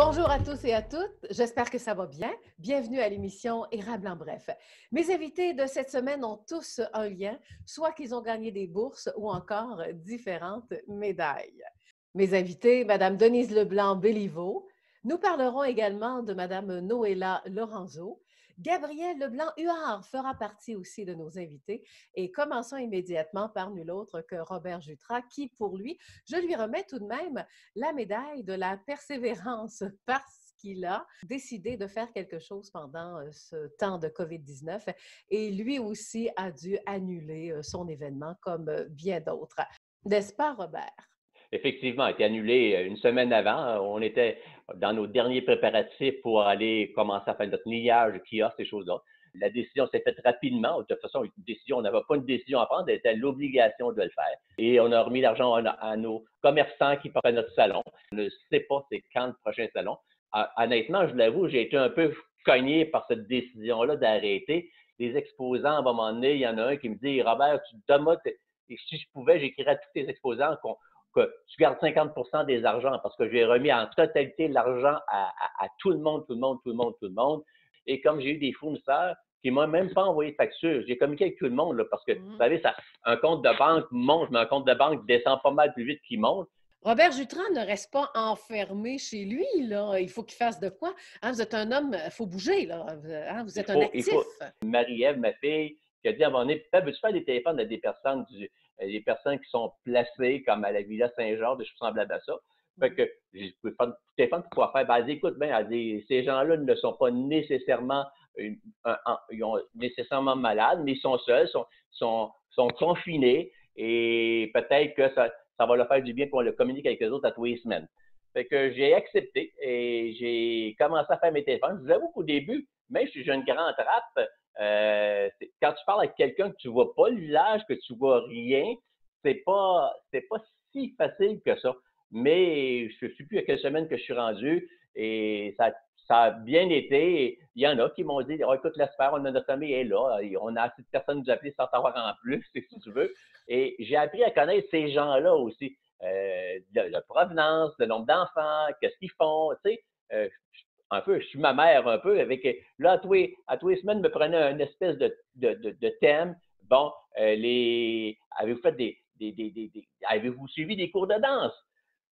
Bonjour à tous et à toutes, j'espère que ça va bien. Bienvenue à l'émission Érable en bref. Mes invités de cette semaine ont tous un lien, soit qu'ils ont gagné des bourses ou encore différentes médailles. Mes invités, Mme Denise Leblanc-Béliveau. Nous parlerons également de Mme Noëlla Lorenzo. Gabriel Leblanc-Huard fera partie aussi de nos invités et commençons immédiatement par nul autre que Robert Jutras, qui pour lui, je lui remets tout de même la médaille de la persévérance parce qu'il a décidé de faire quelque chose pendant ce temps de COVID-19 et lui aussi a dû annuler son événement comme bien d'autres. N'est-ce pas, Robert? Effectivement, a été annulé une semaine avant. On était dans nos derniers préparatifs pour aller commencer à faire notre liage, kiosque, ces choses-là. La décision s'est faite rapidement. De toute façon, une décision, on n'avait pas une décision à prendre, c'était l'obligation de le faire. Et on a remis l'argent à nos commerçants qui portent notre salon. On ne sait pas c'est quand le prochain salon. Honnêtement, je l'avoue, j'ai été un peu cogné par cette décision-là d'arrêter. Les exposants, à un moment donné, il y en a un qui me dit « Robert, si je pouvais, j'écrirais à tous tes exposants que tu gardes 50% des argents parce que j'ai remis en totalité l'argent à tout le monde, tout le monde, tout le monde, tout le monde. Et comme j'ai eu des fournisseurs qui ne m'ont même pas envoyé de facture, j'ai communiqué avec tout le monde là, parce que, vous savez, un compte de banque monte, mais un compte de banque descend pas mal plus vite qu'il monte. Robert Jutras ne reste pas enfermé chez lui, là. Il faut qu'il fasse de quoi? Hein, vous êtes un homme, il faut bouger, là. Hein, vous êtes un Il actif. faut. Marie-Ève, ma fille, qui a dit à un moment donné, veux-tu faire des téléphones à des personnes qui sont placées comme à la Villa Saint-Georges, des choses semblables à ça. Fait que je peux faire des téléphones pour pouvoir faire. Ben, elle dit, écoute, ben, elle dit, ces gens-là ne sont pas nécessairement, ils ont nécessairement malades, mais ils sont seuls, sont confinés et peut-être que ça va leur faire du bien pour le communiquer avec eux autres à tous les semaines. Fait que j'ai accepté et j'ai commencé à faire mes téléphones. Je vous avoue qu'au début, même si j'ai une grande trappe, quand tu parles avec quelqu'un que tu vois pas le visage, que tu vois rien, c'est pas si facile que ça. Mais je ne sais plus à quelle semaine que je suis rendu et ça a bien été. Il y en a qui m'ont dit oh, écoute, laisse faire, notre famille est là. On a assez de personnes nous appeler sans savoir en plus, si tu veux. Et j'ai appris à connaître ces gens-là aussi. La provenance, le nombre d'enfants, qu'est-ce qu'ils font, tu sais. Un peu, je suis ma mère un peu, avec là, à tous les semaines, me prenait une espèce de thème. Bon, avez-vous fait avez-vous suivi des cours de danse?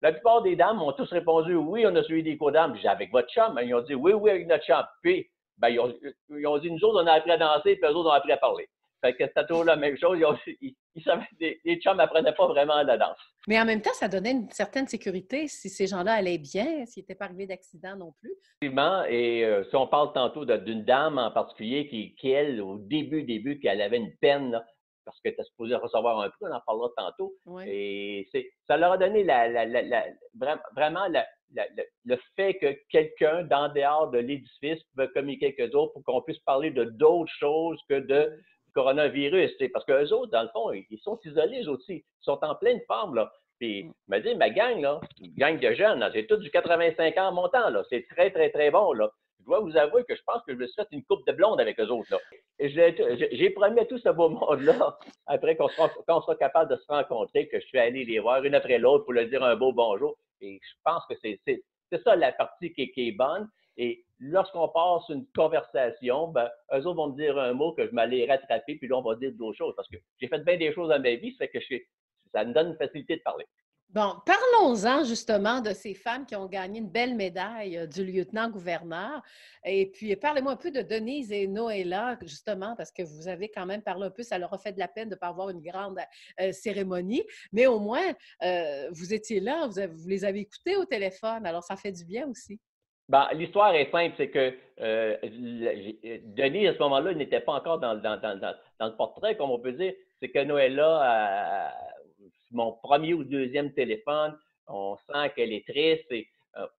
La plupart des dames ont tous répondu oui, on a suivi des cours de danse. J'ai avec votre chum, ils ont dit oui, oui, avec notre chum. Puis, ben, ils ont dit nous autres, on a appris à danser, puis eux autres ont appris à parler. Fait que c'était toujours la même chose. Ils savaient, les chums n'apprenaient pas vraiment la danse. Mais en même temps, ça donnait une certaine sécurité si ces gens-là allaient bien, s'il n'était pas arrivé d'accident non plus. Effectivement, et si on parle tantôt d'une dame en particulier qui, elle, au début, qu'elle avait une peine, là, parce qu'elle était supposée recevoir un prix, on en parlera tantôt, Oui. et ça leur a donné vraiment le fait que quelqu'un, dans dehors de l'édifice, pouvait communiquer avec eux autres pour qu'on puisse parler de d'autres choses que de coronavirus. Parce qu'eux autres, dans le fond, ils sont isolés, eux aussi. Ils sont en pleine forme, là. Puis, il m'a dit, ma gang, là, une gang de jeunes, là, c'est tous du 85 ans en montant, là. C'est très, très, très bon, là. Je dois vous avouer que je pense que je me suis fait une coupe de blonde avec eux autres, là. Et j'ai promis à tout ce beau monde-là, après qu'on sera capable de se rencontrer, que je suis allé les voir une après l'autre pour leur dire un beau bonjour. Et je pense que c'est ça la partie qui est bonne. Et lorsqu'on passe une conversation, ben, eux autres vont me dire un mot que je m'allais rattraper, puis là, on va dire d'autres choses. Parce que j'ai fait bien des choses dans ma vie, ça fait que ça me donne une facilité de parler. Bon, parlons-en justement de ces femmes qui ont gagné une belle médaille du lieutenant-gouverneur. Et puis, parlez-moi un peu de Denise et Noëlla, justement, parce que vous avez quand même parlé un peu, ça leur a fait de la peine de ne pas avoir une grande cérémonie, mais au moins, vous étiez là, vous les avez écoutés au téléphone, alors ça fait du bien aussi. Ben, l'histoire est simple, c'est que Denis, à ce moment-là, il n'était pas encore dans le portrait, comme on peut dire. C'est que Noëlla, mon premier ou deuxième téléphone, on sent qu'elle est triste et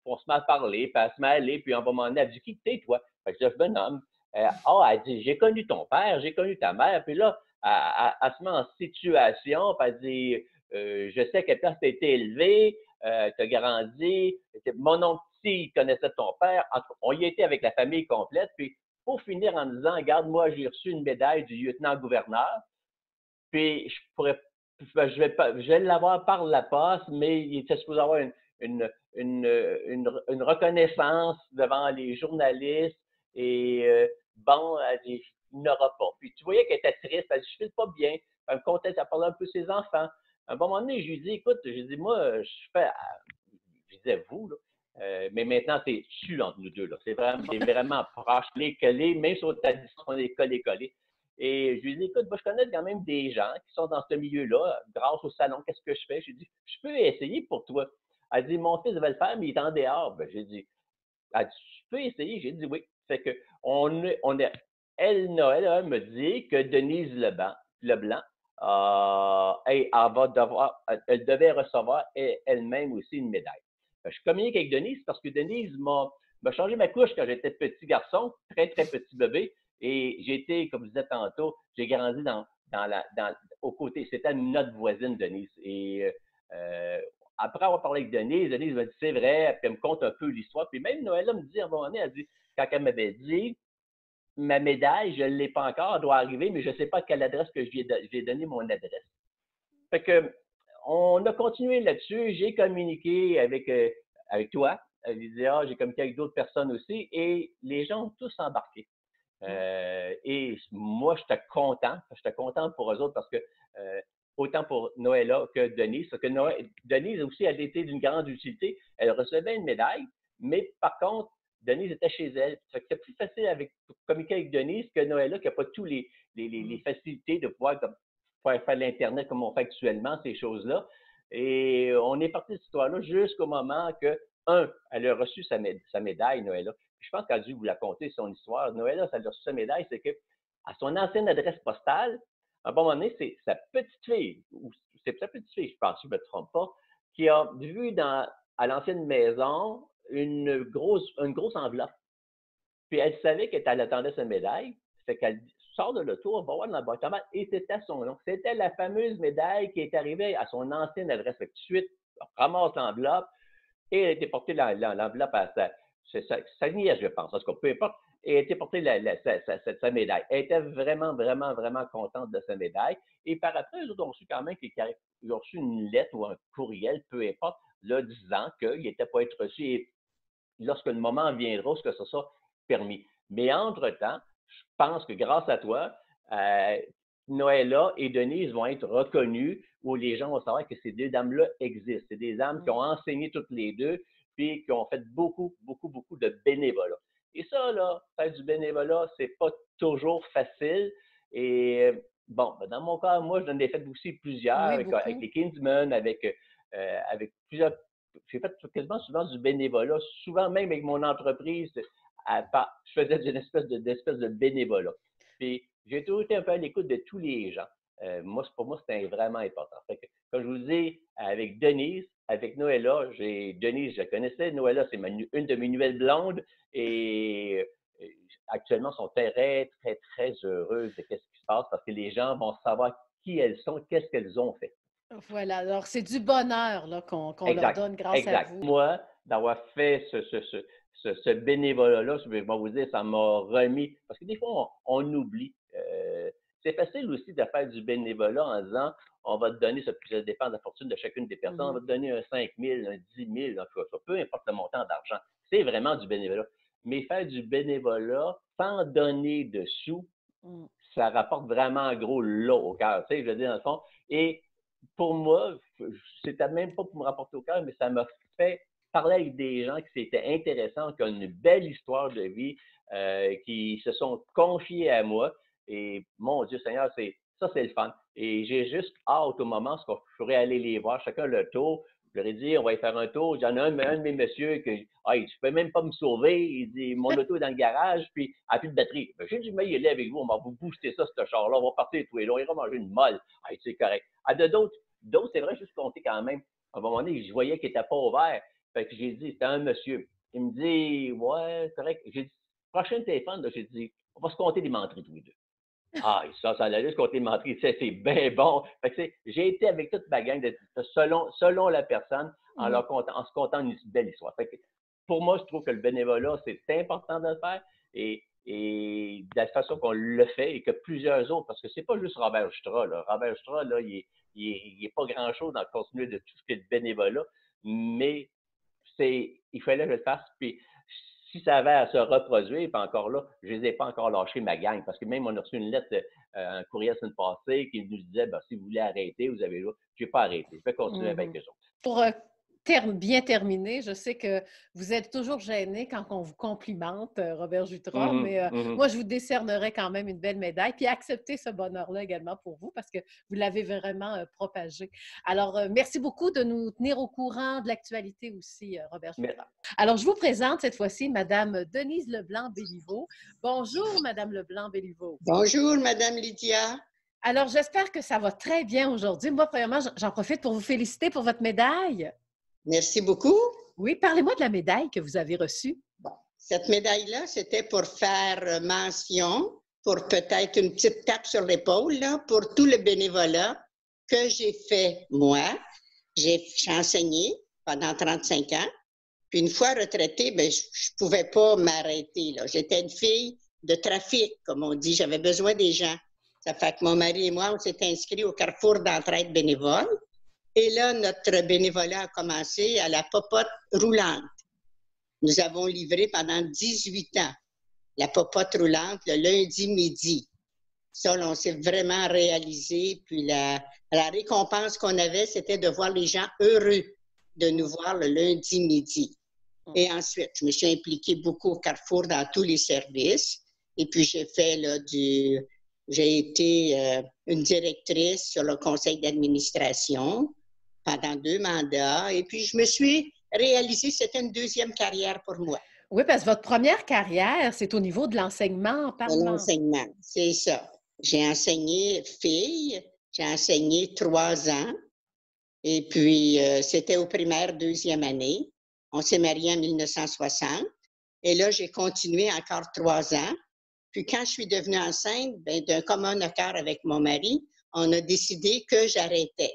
on se met à parler, puis elle se met à aller, puis à un moment donné, elle dit qui t'es, toi? Fait que je dis, je nomme. Elle dit, j'ai connu ton père, j'ai connu ta mère, puis là, elle se met en situation, puis elle dit, je sais quelle place tu as été élevé, tu as grandi, mon oncle il connaissait ton père. On y était avec la famille complète. Puis, pour finir en disant, regarde, moi, j'ai reçu une médaille du lieutenant-gouverneur. Puis, je pourrais je vais l'avoir par la poste, mais il était supposé avoir une reconnaissance devant les journalistes et bon, elle dit, il n'aura pas. Puis tu voyais qu'elle était triste, elle dit, je ne file pas bien. Elle me contait, elle parlait un peu de ses enfants. À un moment donné, je lui dis, écoute, j'ai dit, moi, je disais vous, là, mais maintenant, c'est tu entre nous deux, là. C'est vraiment proche, collé, même sur ta distance, on est collé. Et je lui dis, écoute, moi, je connais quand même des gens qui sont dans ce milieu-là, grâce au salon, qu'est-ce que je fais? J'ai dit, je peux essayer pour toi. Elle dit, mon fils va le faire, mais il est en dehors. Ben, j'ai dit, elle dit, je peux essayer? J'ai dit oui. Fait que Noël, elle me dit que Denise Leblanc, elle devait recevoir elle-même aussi une médaille. Je communique avec Denise parce que Denise m'a changé ma couche quand j'étais petit garçon, très, très petit bébé. Et j'ai été, comme je disais tantôt, j'ai grandi au côté. C'était notre voisine, Denise. Et après avoir parlé avec Denise m'a dit c'est vrai, puis elle me conte un peu l'histoire. Puis même Noël me dit à un moment donné, elle dit, quand elle m'avait dit ma médaille, je ne l'ai pas encore, elle doit arriver, mais je ne sais pas à quelle adresse que j'ai donné mon adresse. Fait que on a continué là-dessus, j'ai communiqué avec toi, Lydia, j'ai communiqué avec d'autres personnes aussi, et les gens ont tous embarqué. Et moi, j'étais content pour eux autres parce que autant pour Noëlla que Denise, parce que Denise aussi, elle était d'une grande utilité. Elle recevait une médaille, mais par contre, Denise était chez elle. C'était plus facile pour communiquer avec Denise que Noëlla, qui n'a pas tous les facilités de pouvoir faire l'Internet comme on fait actuellement, ces choses-là. Et on est parti de cette histoire-là jusqu'au moment que, elle a reçu sa médaille, Noëlla. Je pense qu'elle a dû vous la conter, son histoire. Noëlla, ça a reçu sa médaille, c'est qu'à son ancienne adresse postale, à un bon moment donné, c'est sa petite fille, ou c'est sa petite fille, je pense, si je ne me trompe pas, qui a vu à l'ancienne maison une grosse enveloppe. Puis elle savait qu'elle attendait sa médaille. Fait qu'elle sort de l'auto, elle va voir dans la boîte à mal, et c'était son nom. C'était la fameuse médaille qui est arrivée à son ancienne adresse. Fait que tout de suite, elle ramasse l'enveloppe et elle a été portée l'enveloppe à sa nièce, je pense. En tout cas, peu importe. Et elle a été portée sa médaille. Elle était vraiment, vraiment, vraiment contente de sa médaille. Et par après, eux autres ont su quand même qu'ils ont reçu une lettre ou un courriel, peu importe, là, disant qu'il n'était pas être reçu. Et lorsque le moment viendra, ce que ça sera permis. Mais entre-temps, je pense que grâce à toi, Noëlla et Denise vont être reconnues où les gens vont savoir que ces deux dames-là existent. C'est des dames qui ont enseigné toutes les deux, puis qui ont fait beaucoup, beaucoup, beaucoup de bénévolat. Et ça, là, faire du bénévolat, c'est pas toujours facile. Et bon, dans mon cas, moi, je donne des fêtes aussi plusieurs Oui, avec les Kingsmen, avec plusieurs. J'ai fait quasiment souvent du bénévolat, souvent même avec mon entreprise, je faisais d'espèce de bénévolat. Puis j'ai toujours été un peu à l'écoute de tous les gens. Pour moi, c'était vraiment important. Fait que, comme je vous dis, avec Denise, avec Noëlla, Denise, je la connaissais. Noëlla, c'est une de mes nouvelles blondes. Et actuellement, sont très, très, très heureuses de ce qui se passe parce que les gens vont savoir qui elles sont, qu'est-ce qu'elles ont fait. Voilà, alors c'est du bonheur là, qu'on leur Exact, donne grâce à exact. vous. Moi, d'avoir fait ce bénévolat-là, je vais vous dire, ça m'a remis. Parce que des fois, on oublie. C'est facile aussi de faire du bénévolat en disant on va te donner, ça dépend de la fortune de chacune des personnes, on va te donner un 5 000, un 10 000, en tout cas, peu importe le montant d'argent. C'est vraiment du bénévolat. Mais faire du bénévolat sans donner de sous, ça rapporte vraiment gros là au cœur. Tu sais, je veux dire, dans le fond. Et pour moi, c'était même pas pour me rapporter au cœur, mais ça m'a fait parler avec des gens qui c'était intéressants, qui ont une belle histoire de vie, qui se sont confiés à moi. Et mon Dieu Seigneur, ça, c'est le fun. Et j'ai juste hâte au moment où je pourrais aller les voir, chacun le tour. Je leur ai dit, on va y faire un tour. J'en ai un de mes messieurs qui il ne peut même pas me sauver. Il dit, mon auto est dans le garage, puis elle n'a plus de batterie. Ben, j'ai dit, mais il est avec vous, on va vous booster ça, ce char-là. On va partir tous les deux, on ira manger une molle. C'est correct. D'autres, c'est vrai, juste compter quand même. À un moment donné, je voyais qu'il n'était pas ouvert. Fait que j'ai dit, c'était un monsieur. Il me dit, ouais, c'est correct. J'ai dit, prochain téléphone, là, j'ai dit, on va se compter des menteries tous les deux. Ça allait se compter des menteries. C'est bien bon. Fait que j'ai été avec toute ma gang selon la personne en se contant une belle histoire. Fait que, pour moi, je trouve que le bénévolat, c'est important de le faire. Et et de la façon qu'on le fait et que plusieurs autres, parce que c'est pas juste Robert Jutra, là. Robert Jutra, là, il est pas grand-chose dans le contenu de tout ce qui est de bénévolat, mais il fallait que je le fasse. Puis si ça avait à se reproduire, puis encore là, je les ai pas encore lâchés, ma gang, parce que même on a reçu une lettre, un courriel la semaine passée qui nous disait, ben, si vous voulez arrêter, vous avez le droit. Je n'ai pas arrêté. Je vais continuer avec eux autres. Pour bien terminer, je sais que vous êtes toujours gêné quand on vous complimente, Robert Jutras, mais moi, je vous décernerai quand même une belle médaille, puis acceptez ce bonheur-là également pour vous, parce que vous l'avez vraiment propagé. Alors, merci beaucoup de nous tenir au courant de l'actualité aussi, Robert Jutras. Alors, je vous présente cette fois-ci Madame Denise Leblanc-Béliveau. Bonjour, Madame Leblanc-Béliveau. Bonjour, Madame Lydia. Alors, j'espère que ça va très bien aujourd'hui. Moi, premièrement, j'en profite pour vous féliciter pour votre médaille. Merci beaucoup. Oui, parlez-moi de la médaille que vous avez reçue. Bon, cette médaille-là, c'était pour faire mention, pour peut-être une petite tape sur l'épaule, pour tout le bénévolat que j'ai fait moi. J'ai enseigné pendant 35 ans. Puis une fois retraitée, ben, je ne pouvais pas m'arrêter. J'étais une fille de trafic, comme on dit. J'avais besoin des gens. Ça fait que mon mari et moi, on s'est inscrits au Carrefour d'entraide bénévole. Et là, notre bénévolat a commencé à la popote roulante. Nous avons livré pendant 18 ans la popote roulante le lundi midi. Ça, on s'est vraiment réalisé. Puis la récompense qu'on avait, c'était de voir les gens heureux de nous voir le lundi midi. Et ensuite, je me suis impliquée beaucoup au Carrefour dans tous les services. Et puis, j'ai fait j'ai été une directrice sur le conseil d'administration pendant 2 mandats. Et puis, je me suis réalisée, c'était une deuxième carrière pour moi. Oui, parce que votre première carrière, c'est au niveau de l'enseignement. De l'enseignement, c'est ça. J'ai enseigné filles, j'ai enseigné 3 ans. Et puis, c'était au primaire 2e année. On s'est mariés en 1960. Et là, j'ai continué encore 3 ans. Puis, quand je suis devenue enceinte, ben, d'un commun accord avec mon mari, on a décidé que j'arrêtais.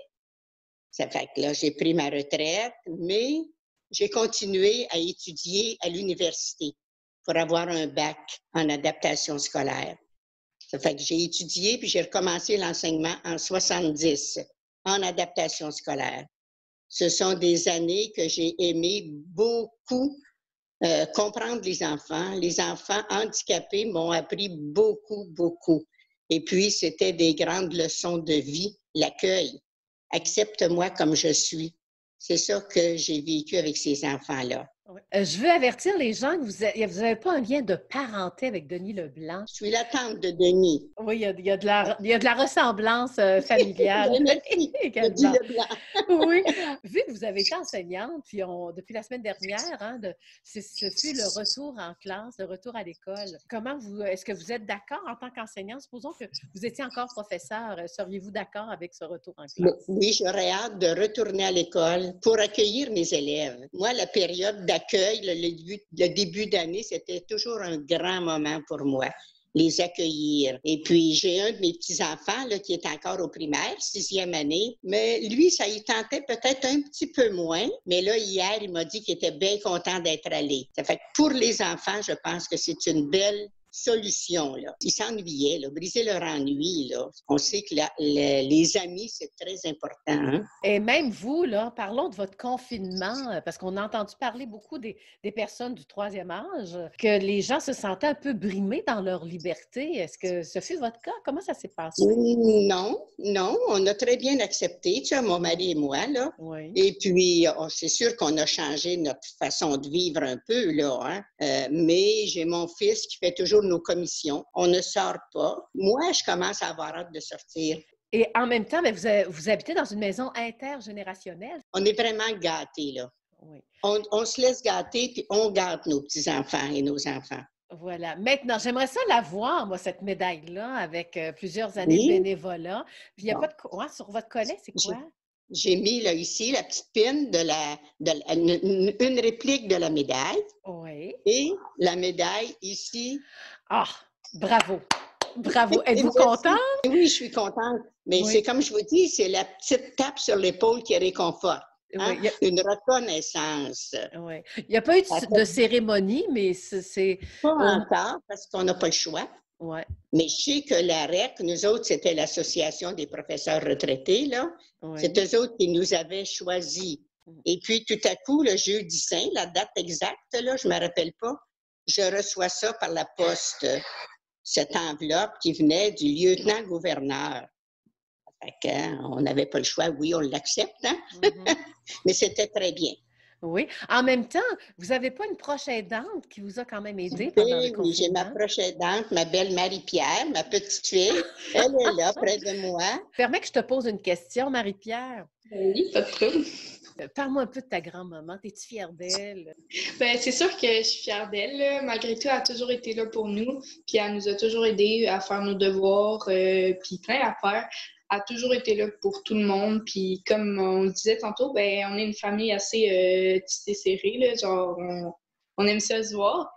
Ça fait que là, j'ai pris ma retraite, mais j'ai continué à étudier à l'université pour avoir un bac en adaptation scolaire. Ça fait que j'ai étudié, puis j'ai recommencé l'enseignement en 70 en adaptation scolaire. Ce sont des années que j'ai aimé beaucoup comprendre les enfants. Les enfants handicapés m'ont appris beaucoup, beaucoup. Et puis, c'était des grandes leçons de vie, l'accueil. Accepte-moi comme je suis. C'est ça que j'ai vécu avec ces enfants-là. Je veux avertir les gens que vous n'avez pas un lien de parenté avec Denis Leblanc. Je suis la tante de Denis. Oui, il y a de la ressemblance familiale. Merci, Denis Leblanc. Oui. Vu que vous avez été enseignante, puis depuis la semaine dernière, hein, ce fut le retour en classe, le retour à l'école. Est-ce que vous êtes d'accord en tant qu'enseignante? Supposons que vous étiez encore professeur. Seriez-vous d'accord avec ce retour en classe? Oui, j'aurais hâte de retourner à l'école pour accueillir mes élèves. Moi, la période d'accueil, le début d'année, c'était toujours un grand moment pour moi, les accueillir. Et puis, j'ai un de mes petits-enfants là, qui est encore au primaire, 6e année, mais lui, ça y tentait peut-être un petit peu moins. Mais là, hier, il m'a dit qu'il était bien content d'être allé. Ça fait que pour les enfants, je pense que c'est une belle solution. Là. Ils s'ennuyaient, là, briser leur ennui. Là. On sait que les amis, c'est très important. Hein? Et même vous, là, parlons de votre confinement, parce qu'on a entendu parler beaucoup des personnes du 3e âge, que les gens se sentaient un peu brimés dans leur liberté. Est-ce que ce fut votre cas? Comment ça s'est passé? Non, on a très bien accepté, tu vois, mon mari et moi, là. Oui. Et puis, c'est sûr qu'on a changé notre façon de vivre un peu, là, hein? Mais j'ai mon fils qui fait toujours nos commissions. On ne sort pas. Moi, je commence à avoir hâte de sortir. Et en même temps, vous habitez dans une maison intergénérationnelle. On est vraiment gâtés, là. Oui. On se laisse gâter, puis on gâte nos petits-enfants et nos enfants. Voilà. Maintenant, j'aimerais ça la voir, moi, cette médaille-là, avec plusieurs années de bénévolat. Puis il n'y a pas de quoi. Sur votre collet, c'est quoi? J'ai mis là, ici la petite pine une réplique de la médaille. Oui. Et la médaille ici. Ah, bravo! Bravo! Êtes-vous contente? Oui, je suis contente. Mais c'est comme je vous dis, c'est la petite tape sur l'épaule qui réconforte. hein? Oui, Une reconnaissance. ouais. Il n'y a pas eu Ça de fait cérémonie, mais c'est pas au encore parce qu'on n'a pas le choix. ouais, Mais je sais que la REC, nous autres, c'était l'Association des professeurs retraités, là. C'est oui. eux autres qui nous avaient choisis. Mmh. Et puis, tout à coup, le jeudi saint, la date exacte, là, je ne me rappelle pas, je reçois ça par la poste, cette enveloppe qui venait du lieutenant-gouverneur. Fait que, hein, on n'avait pas le choix, oui, on l'accepte, hein? Mmh. Mais c'était très bien. Oui. En même temps, vous n'avez pas une proche aidante qui vous a quand même aidé pendant le Oui, oui, j'ai ma confinement? proche aidante, ma belle Marie-Pierre, ma petite fille. Elle est là, près de moi. Permets que je te pose une question, Marie-Pierre. Oui, pas de trouble. Parle-moi un peu de ta grand-maman. Es-tu fière d'elle? Ben, c'est sûr que je suis fière d'elle, là. Malgré tout, elle a toujours été là pour nous, puis elle nous a toujours aidés à faire nos devoirs, puis plein d'affaires. Elle a toujours été là pour tout le monde, puis comme on le disait tantôt, ben, on est une famille assez tissée serrée, là, genre, on aime ça se voir.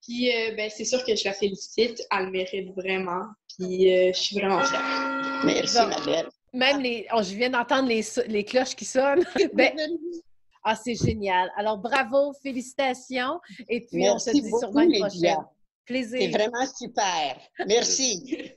Puis, ben, c'est sûr que je la félicite, elle le mérite vraiment, puis je suis vraiment fière. Merci, Bon, ma belle. même je viens d'entendre les cloches qui sonnent. Ben, c'est génial. Alors, bravo, félicitations. Et puis, on se Merci dit sûrement beaucoup, une Lydia. prochaine. C'est Plaisir. vraiment super. Merci.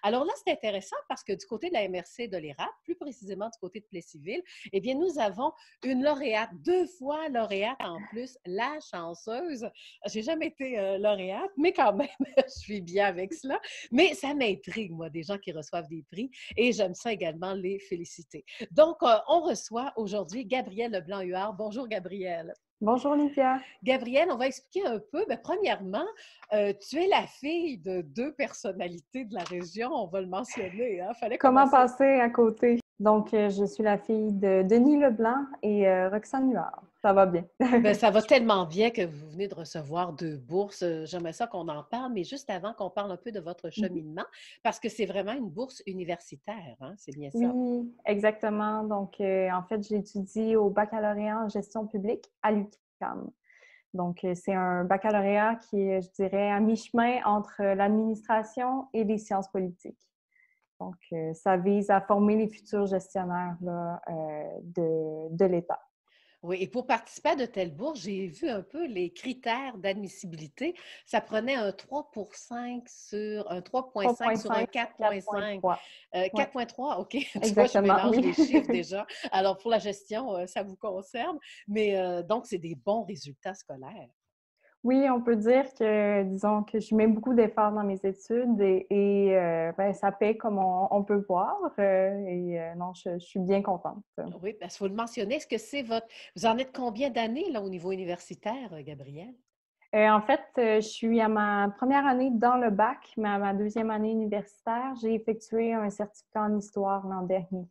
Alors là, c'est intéressant parce que du côté de la MRC de l'Érable, plus précisément du côté de Plessisville, eh bien, nous avons une lauréate, 2 fois lauréate en plus, la chanceuse. J'ai jamais été lauréate, mais quand même, je suis bien avec cela. Mais ça m'intrigue, moi, des gens qui reçoivent des prix et j'aime ça également les féliciter. Donc, on reçoit aujourd'hui Gabrielle Leblanc-Huard. Bonjour, Gabrielle. Bonjour, Lydia. Gabrielle, on va expliquer un peu. Bien, premièrement, tu es la fille de 2 personnalités de la région, on va le mentionner. Hein? Fallait Comment commencer. passer à côté? Donc, je suis la fille de Denis Leblanc et Roxane Huard. Ça va bien. Bien, ça va tellement bien que vous venez de recevoir 2 bourses. J'aimerais ça qu'on en parle, mais juste avant qu'on parle un peu de votre cheminement, parce que c'est vraiment une bourse universitaire, hein? C'est bien ça? Oui, exactement. Donc, en fait, j'étudie au baccalauréat en gestion publique à l'UQAM. Donc, c'est un baccalauréat qui est, je dirais, à mi-chemin entre l'administration et les sciences politiques. Donc, ça vise à former les futurs gestionnaires là, de l'État. Oui, et pour participer à de telles bourses, j'ai vu un peu les critères d'admissibilité. Ça prenait un 3,5 sur un 3,5 sur un 3,5 sur 4,5. 4,3. Ouais, 4,3, OK. Tu vois, je exactement, mélange oui. les chiffres déjà. Alors, pour la gestion, ça vous concerne. Mais donc, c'est des bons résultats scolaires. Oui, on peut dire que, disons, que je mets beaucoup d'efforts dans mes études et ben, ça paie comme on peut voir. Non, je suis bien contente. Oui, parce qu'il faut le mentionner. Est-ce que c'est votre... Vous en êtes combien d'années là, au niveau universitaire, Gabrielle? En fait, je suis à ma première année dans le bac, mais à ma deuxième année universitaire, j'ai effectué un certificat en histoire l'an dernier.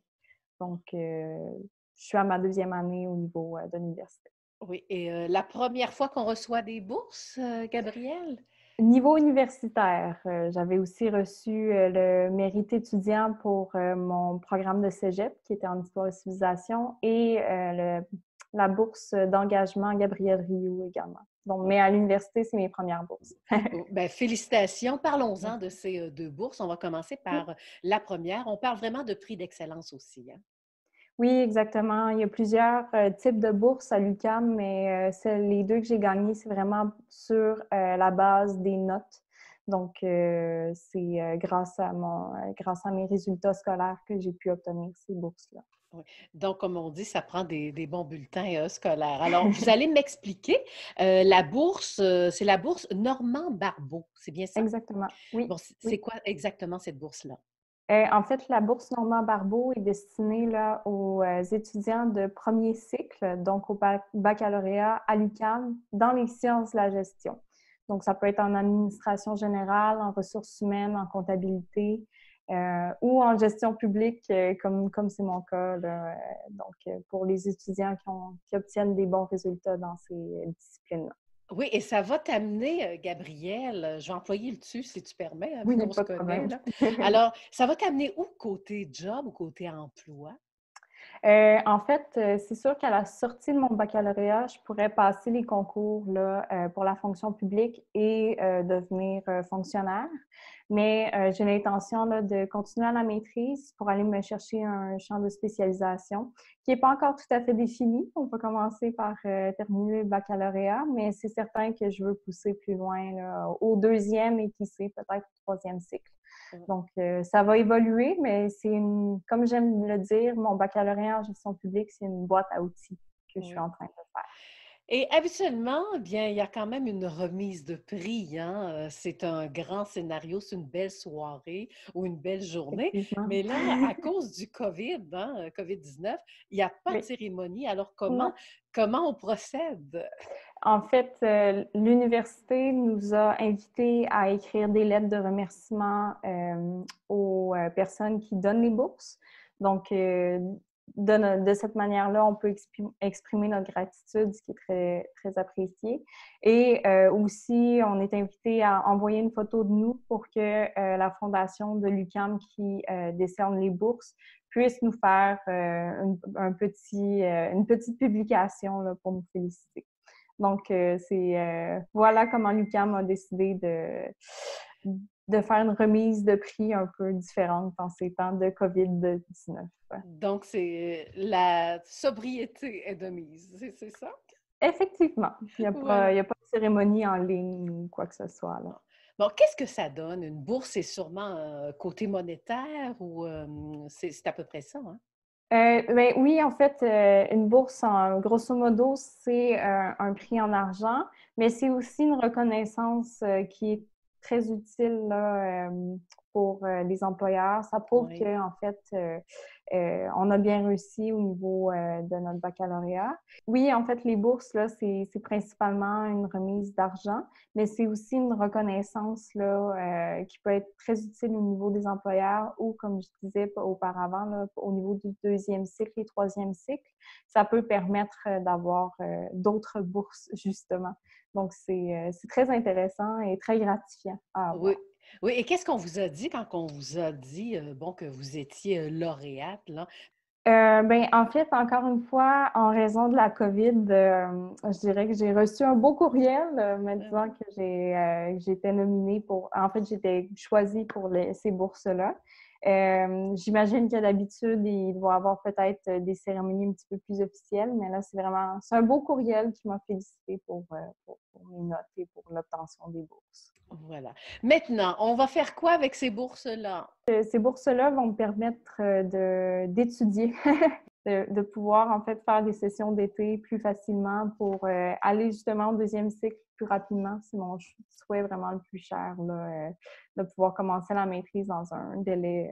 Donc, je suis à ma deuxième année au niveau de l'université. Oui, et la première fois qu'on reçoit des bourses, Gabrielle? Niveau universitaire, j'avais aussi reçu le mérite étudiant pour mon programme de cégep qui était en histoire et civilisation et la bourse d'engagement Gabrielle Rioux également. Donc, mais à l'université, c'est mes premières bourses. Oh, ben, félicitations. Parlons-en de ces 2 bourses. On va commencer par la première. On parle vraiment de prix d'excellence aussi, hein? Oui, exactement. Il y a plusieurs types de bourses à l'UQAM, mais les 2 que j'ai gagnés, c'est vraiment sur la base des notes. Donc, c'est grâce à mes résultats scolaires que j'ai pu obtenir ces bourses-là. Oui. Donc, comme on dit, ça prend des bons bulletins scolaires. Alors, vous allez m'expliquer, la bourse, c'est la bourse Normand Barbeau, c'est bien ça? Exactement. Oui, Bon, c'est oui. quoi exactement cette bourse-là? En fait, la bourse Normand Barbeau est destinée là, aux étudiants de premier cycle, donc au baccalauréat à l'UQAM, dans les sciences de la gestion. Donc, ça peut être en administration générale, en ressources humaines, en comptabilité ou en gestion publique, comme c'est mon cas. Là, pour les étudiants qui obtiennent des bons résultats dans ces disciplines-là. Oui, et ça va t'amener, Gabrielle, je vais employer le tu si tu permets, hein, vu Oui, qu'on se pas de connaît, problème. là. Alors, ça va t'amener où côté job ou côté emploi? En fait, c'est sûr qu'à la sortie de mon baccalauréat, je pourrais passer les concours là, pour la fonction publique et devenir fonctionnaire. Mais j'ai l'intention là, de continuer à la maîtrise pour aller me chercher un champ de spécialisation qui n'est pas encore tout à fait défini. On peut commencer par terminer le baccalauréat, mais c'est certain que je veux pousser plus loin là, au deuxième et qui sait, peut-être au troisième cycle. Donc, ça va évoluer, mais comme j'aime le dire, mon baccalauréat en gestion publique, c'est une boîte à outils que je suis en train de faire. Et habituellement, bien, il y a quand même une remise de prix, hein. C'est un grand scénario, c'est une belle soirée ou une belle journée. Effectivement. Mais là, à cause du COVID, hein, COVID-19, il n'y a pas de Oui. cérémonie. Alors, Non. comment on procède? En fait, l'université nous a invités à écrire des lettres de remerciement aux personnes qui donnent les bourses. Donc, de cette manière-là, on peut exprimer notre gratitude, ce qui est très, très apprécié. Et aussi, on est invité à envoyer une photo de nous pour que la fondation de l'UQAM qui décerne les bourses puisse nous faire une petite publication là, pour nous féliciter. Donc, voilà comment l'UQAM a décidé de faire une remise de prix un peu différente dans ces temps de COVID-19. Donc, la sobriété est de mise, c'est ça? Effectivement, il n'y a Voilà. pas de cérémonie en ligne ou quoi que ce soit, là. Bon, qu'est-ce que ça donne? Une bourse, c'est sûrement côté monétaire ou c'est à peu près ça, hein? Ben oui, en fait, une bourse, grosso modo, c'est un prix en argent, mais c'est aussi une reconnaissance qui est très utile là, pour les employeurs. Ça prouve Oui. qu'en fait, on a bien réussi au niveau de notre baccalauréat. Oui, en fait, les bourses, là, c'est principalement une remise d'argent, mais c'est aussi une reconnaissance là, qui peut être très utile au niveau des employeurs ou, comme je disais auparavant, là, au niveau du deuxième cycle et troisième cycle. Ça peut permettre d'avoir d'autres bourses, justement. Donc, c'est très intéressant et très gratifiant à Oui. avoir. Oui, et qu'est-ce qu'on vous a dit quand on vous a dit bon, que vous étiez lauréate, là? Ben, en fait, encore une fois, en raison de la COVID, je dirais que j'ai reçu un beau courriel me disant que j'étais nominée pour... En fait, j'étais choisie pour ces bourses-là. J'imagine que d'habitude, il doit y avoir peut-être des cérémonies un petit peu plus officielles, mais là, c'est un beau courriel qui m'a félicité pour mes notes et pour l'obtention des bourses. Voilà. Maintenant, on va faire quoi avec ces bourses-là? Ces bourses-là vont me permettre d'étudier, de pouvoir en fait faire des sessions d'été plus facilement pour aller justement au deuxième cycle plus rapidement. C'est mon souhait vraiment le plus cher, là, de pouvoir commencer la maîtrise dans un délai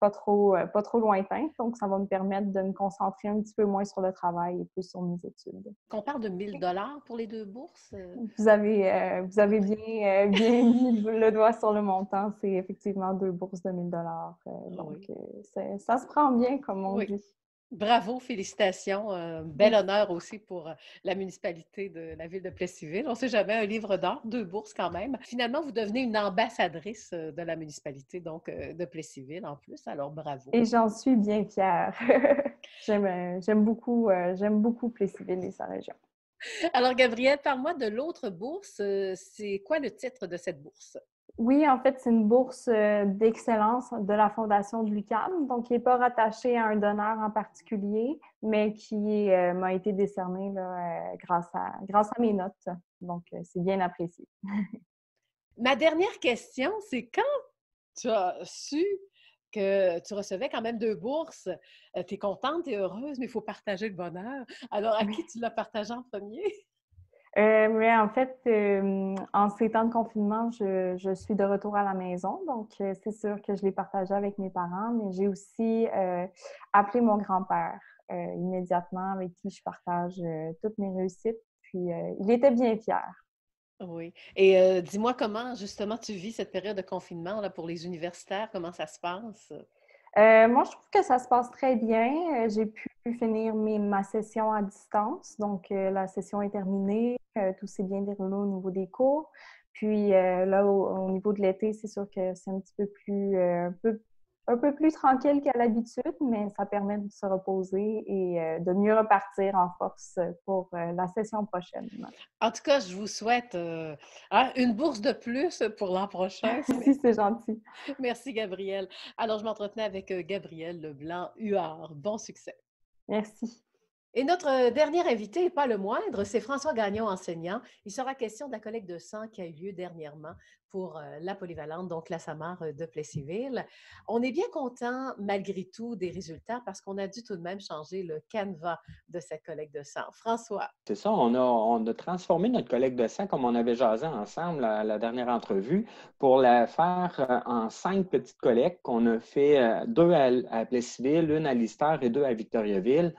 pas trop lointain. Donc, ça va me permettre de me concentrer un petit peu moins sur le travail et plus sur mes études. Qu'on parle de 1 000 $ pour les 2 bourses? Vous avez bien mis le doigt sur le montant. C'est effectivement 2 bourses de 1 000 $. Donc, Oui. ça se prend bien, comme on Oui. dit. Bravo, félicitations. Bel honneur aussi pour la municipalité de la ville de Plessisville. On ne sait jamais, un livre d'or, 2 bourses quand même. Finalement, vous devenez une ambassadrice de la municipalité, donc de Plessisville en plus. Alors, bravo. Et j'en suis bien fière. J'aime beaucoup Plessisville et sa région. Alors, Gabrielle, parle-moi de l'autre bourse. C'est quoi le titre de cette bourse? Oui, en fait, c'est une bourse d'excellence de la Fondation de l'UQAM, donc qui n'est pas rattachée à un donneur en particulier, mais qui m'a été décernée là, grâce à mes notes. Donc, c'est bien apprécié. Ma dernière question, c'est quand tu as su que tu recevais quand même 2 bourses, tu es contente, tu es heureuse, mais il faut partager le bonheur. Alors, à qui tu l'as partagé en premier? Mais en fait, en ces temps de confinement, je suis de retour à la maison. Donc, c'est sûr que je l'ai partagé avec mes parents, mais j'ai aussi appelé mon grand-père immédiatement, avec qui je partage toutes mes réussites. Puis, il était bien fier. Oui. Et dis-moi comment, justement, tu vis cette période de confinement là, pour les universitaires? Comment ça se passe? Moi, je trouve que ça se passe très bien. J'ai pu finir ma session à distance. Donc, la session est terminée. Tout s'est bien déroulé au niveau des cours. Puis là, au niveau de l'été, c'est sûr que c'est un petit peu plus, un peu plus tranquille qu'à l'habitude, mais ça permet de se reposer et de mieux repartir en force pour la session prochaine. En tout cas, je vous souhaite une bourse de plus pour l'an prochain. Si, c'est gentil. Merci, Gabrielle. Alors, je m'entretenais avec Gabrielle Leblanc-Huard. Bon succès. Merci. Et notre dernier invité, et pas le moindre, c'est François Gagnon, enseignant. Il sera question de la collecte de sang qui a eu lieu dernièrement pour la polyvalente, donc la SAMAR de Plessisville. On est bien content, malgré tout, des résultats parce qu'on a dû tout de même changer le canevas de cette collecte de sang. François. C'est ça, on a transformé notre collecte de sang comme on avait jasé ensemble à la dernière entrevue pour la faire en 5 petites collectes qu'on a fait 2 à Plessisville, 1 à Lister et 2 à Victoriaville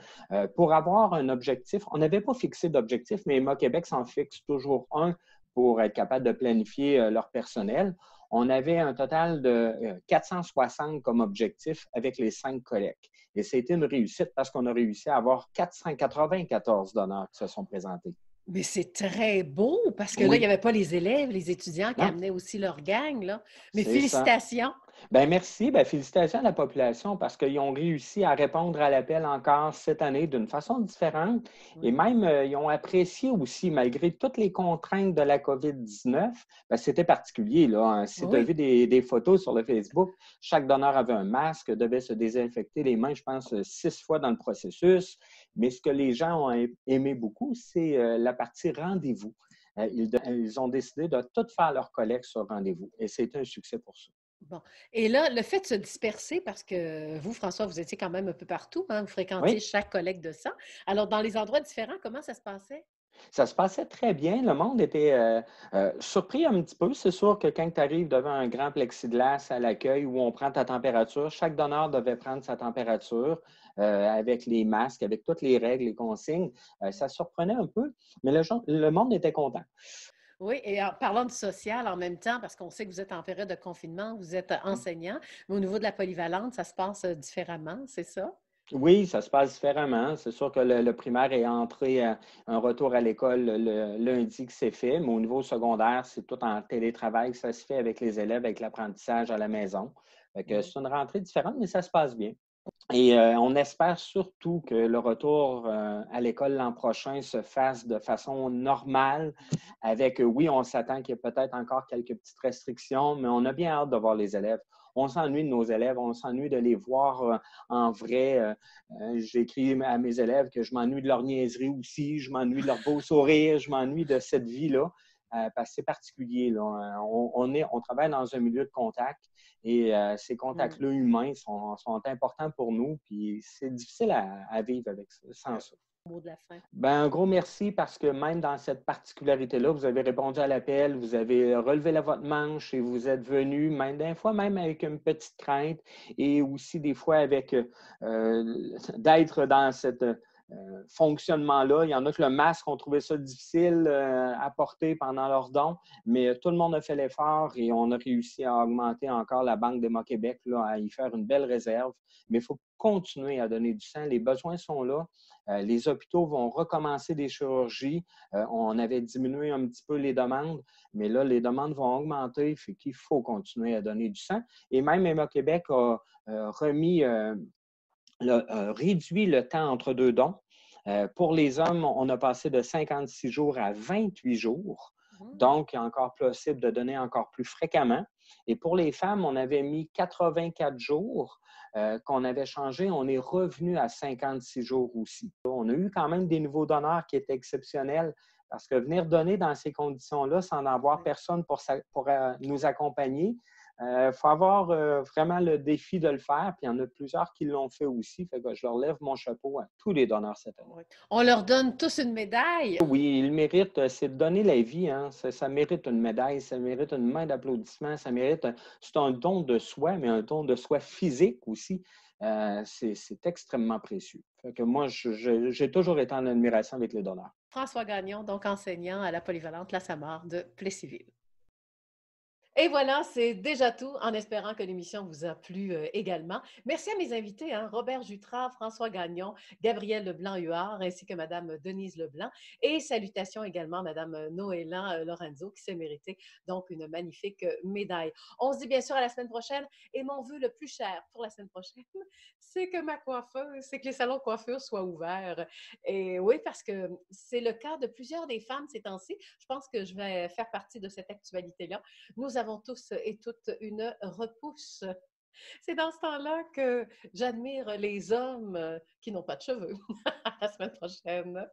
pour avoir un objectif. On n'avait pas fixé d'objectif, mais Emma Québec s'en fixe toujours un pour être capable de planifier leur personnel. On avait un total de 460 comme objectif avec les 5 collectes. Et c'était une réussite parce qu'on a réussi à avoir 494 donneurs qui se sont présentés. Mais c'est très beau parce que Oui. là, il n'y avait pas les élèves, les étudiants qui Non. amenaient aussi leur gang. Là. Mais C'est félicitations. ça. Bien, merci. Bien, félicitations à la population parce qu'ils ont réussi à répondre à l'appel encore cette année d'une façon différente. Oui. Et même, ils ont apprécié aussi, malgré toutes les contraintes de la COVID-19, bien, c'était particulier. Là, hein. Si tu as vu des photos sur le Facebook, chaque donneur avait un masque, devait se désinfecter les mains, je pense, 6 fois dans le processus. Mais ce que les gens ont aimé beaucoup, c'est la partie rendez-vous. Ils ont décidé de tout faire leur collecte sur rendez-vous. Et c'était un succès pour ça. Bon. Et là, le fait de se disperser, parce que vous, François, vous étiez quand même un peu partout, hein, vous fréquentiez chaque collecte de sang. Alors, dans les endroits différents, comment ça se passait? Ça se passait très bien. Le monde était surpris un petit peu. C'est sûr que quand tu arrives devant un grand plexiglas à l'accueil où on prend ta température, chaque donneur devait prendre sa température avec les masques, avec toutes les règles, les consignes. Ça surprenait un peu, mais le monde était content. Oui, et en parlant de social en même temps, parce qu'on sait que vous êtes en période de confinement, vous êtes enseignant, mais au niveau de la polyvalente, ça se passe différemment, c'est ça? Oui, ça se passe différemment. C'est sûr que le primaire est entré un retour à l'école le lundi que c'est fait, mais au niveau secondaire, c'est tout en télétravail. Ça se fait avec les élèves, avec l'apprentissage à la maison. Fait que c'est une rentrée différente, mais ça se passe bien. Et on espère surtout que le retour à l'école l'an prochain se fasse de façon normale avec, oui, on s'attend qu'il y ait peut-être encore quelques petites restrictions, mais on a bien hâte de voir les élèves. On s'ennuie de nos élèves, on s'ennuie de les voir en vrai. J'écris à mes élèves que je m'ennuie de leur niaiserie aussi, je m'ennuie de leur beau sourire, je m'ennuie de cette vie-là. Parce que c'est particulier. Là. On travaille dans un milieu de contact et ces contacts-là humains sont importants pour nous. Puis c'est difficile à vivre avec ça, sans ça. Mot de la fin. Ben, un gros merci parce que même dans cette particularité-là, vous avez répondu à l'appel, vous avez relevé votre manche et vous êtes venu, même des fois même avec une petite crainte et aussi des fois avec d'être dans cette fonctionnement-là. Il y en a que le masque ont trouvé ça difficile à porter pendant leur don, mais tout le monde a fait l'effort et on a réussi à augmenter encore la Banque d'Emma Québec, là, à y faire une belle réserve. Mais il faut continuer à donner du sang. Les besoins sont là. Les hôpitaux vont recommencer des chirurgies. On avait diminué un petit peu les demandes, mais là, les demandes vont augmenter. Fait qu'il faut continuer à donner du sang. Et même Emma Québec a réduit le temps entre 2 dons. Pour les hommes, on a passé de 56 jours à 28 jours. Donc, il est encore possible de donner encore plus fréquemment. Et pour les femmes, on avait mis 84 jours qu'on avait changé. On est revenu à 56 jours aussi. On a eu quand même des nouveaux donneurs qui étaient exceptionnels parce que venir donner dans ces conditions-là sans avoir personne pour nous accompagner, il faut avoir vraiment le défi de le faire. Puis il y en a plusieurs qui l'ont fait aussi. Fait que je leur lève mon chapeau à tous les donneurs cette année. On leur donne tous une médaille. Oui, ils méritent. C'est de donner la vie. Hein. Ça mérite une médaille, ça mérite une main d'applaudissement, ça mérite. C'est un don de soi, mais un don de soi physique aussi. C'est extrêmement précieux. Fait que moi, j'ai toujours été en admiration avec les donneurs. François Gagnon, donc enseignant à la polyvalente La SAMAR de Plessisville. Et voilà, c'est déjà tout, en espérant que l'émission vous a plu également. Merci à mes invités, hein, Robert Jutras, François Gagnon, Gabrielle Leblanc-Huard, ainsi que Madame Denise Leblanc. Et salutations également à Madame Noélan Lorenzo, qui s'est mérité donc une magnifique médaille. On se dit bien sûr à la semaine prochaine. Et mon vœu le plus cher pour la semaine prochaine, c'est que ma coiffeuse, c'est que les salons de coiffure soient ouverts. Et oui, parce que c'est le cas de plusieurs des femmes ces temps-ci. Je pense que je vais faire partie de cette actualité-là. Nous avons tous et toutes une repousse. C'est dans ce temps-là que j'admire les hommes qui n'ont pas de cheveux. À la semaine prochaine.